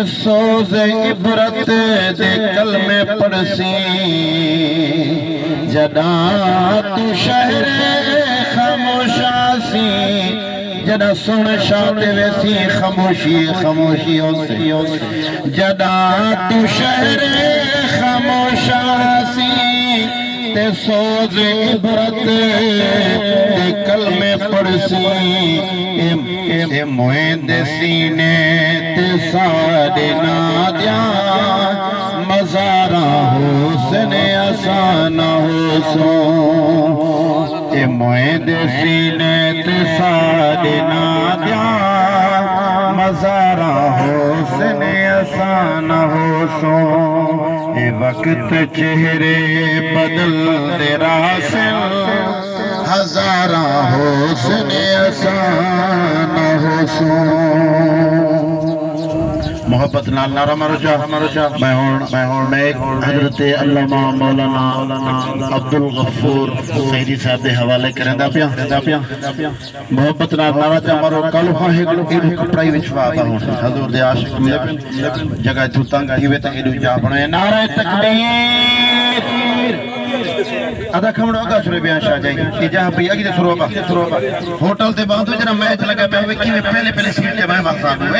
सोज इबरत दे कलमे पढ़सी जदा तू शहर खामोशासी जदा सुन शाद वैसी खामोशी खामोशी जदा तू शहर खामोशासी ते सोज इबरत दे कलमे पढ़सी ए मोए सीने ते सारे नादिया मज़ारा हुस्न असाना हो सो ए मोए सीने ते सारे नादिया मज़ारा हुस्न असाना हो सो ए वक्त चेहरे बदल दे रासिल हजारा हुस्न असाना हो सो मोहब्बत नाल नारा मारो जा मैं हज़रत अल्लामा मौलाना अब्दुल गफूर सईदी साहब के हवाले करंदा पिया मोहब्बत नाल नारा जा मारो कल है एडू कपड़ा विच वादा हो हजूर दे आशिक मिले जगह तू तंग आईवे ता एडू जा बने नारा तकबीर आधा खमड़ो अगा सुरे बयान शाह जाई कि जहां पे अगी सुरोबा होटल ते बांधो जरा मैच लगा पे कि पहले सीट ते मैं बसा दूं